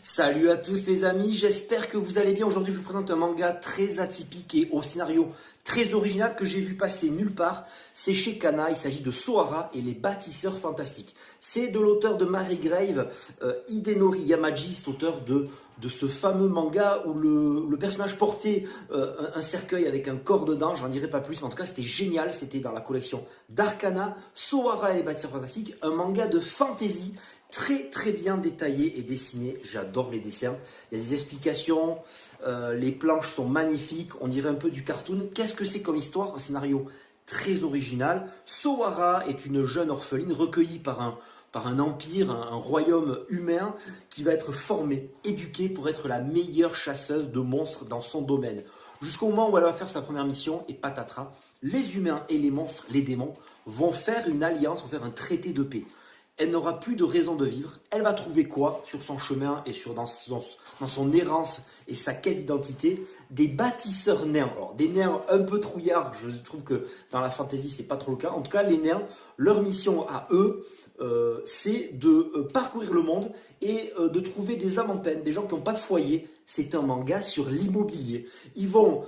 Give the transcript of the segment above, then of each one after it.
Salut à tous les amis, j'espère que vous allez bien. Aujourd'hui je vous présente un manga très atypique et au scénario très original que j'ai vu passer nulle part. C'est chez Kana, il s'agit de Sohara et les bâtisseurs fantastiques. C'est de l'auteur de Mary Grave, Hidenori Yamaji, c'est auteur de ce fameux manga où le personnage portait un cercueil avec un corps dedans, j'en dirai pas plus, mais en tout cas c'était génial, c'était dans la collection d'Arcana, Sohara et les bâtisseurs fantastiques, un manga de fantasy très bien détaillé et dessiné. J'adore les dessins. Il y a des explications, les planches sont magnifiques, on dirait un peu du cartoon. Qu'est-ce que c'est comme histoire? Un scénario très original. Sohara est une jeune orpheline recueillie par un empire, un royaume humain qui va être formée, éduquée pour être la meilleure chasseuse de monstres dans son domaine. Jusqu'au moment où elle va faire sa première mission et patatras, les humains et les monstres, les démons, vont faire une alliance, vont faire un traité de paix. Elle n'aura plus de raison de vivre. Elle va trouver quoi sur son chemin et dans son errance et sa quête d'identité? Des bâtisseurs nains. Alors, des nains un peu trouillards, je trouve que dans la fantasy, c'est pas trop le cas. En tout cas, les nains, leur mission à eux, c'est de parcourir le monde et de trouver des âmes en peine, des gens qui n'ont pas de foyer. C'est un manga sur l'immobilier. Ils vont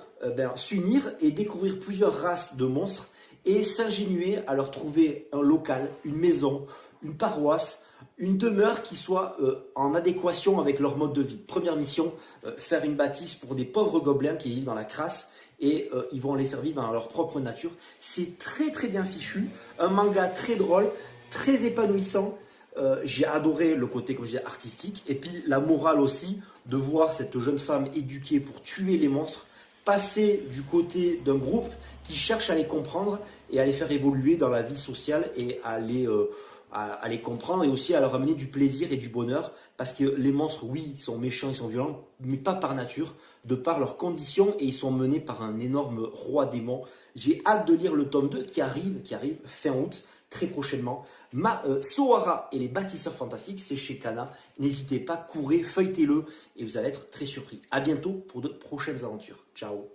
s'unir et découvrir plusieurs races de monstres et s'ingénuer à leur trouver un local, une maison, une paroisse, une demeure qui soit en adéquation avec leur mode de vie. Première mission, faire une bâtisse pour des pauvres gobelins qui vivent dans la crasse et ils vont les faire vivre dans leur propre nature. C'est très bien fichu, un manga très drôle, très épanouissant. J'ai adoré le côté, comme je disais, artistique et puis la morale aussi de voir cette jeune femme éduquée pour tuer les monstres passer du côté d'un groupe qui cherche à les comprendre et à les faire évoluer dans la vie sociale et à les comprendre et aussi à leur amener du plaisir et du bonheur parce que les monstres, oui, ils sont méchants, ils sont violents, mais pas par nature, de par leurs conditions et ils sont menés par un énorme roi démon. J'ai hâte de lire le tome 2 qui arrive fin août, très prochainement. Sohara et les bâtisseurs fantastiques, c'est chez Kana. N'hésitez pas, courez, feuilletez-le et vous allez être très surpris. A bientôt pour de prochaines aventures. Ciao.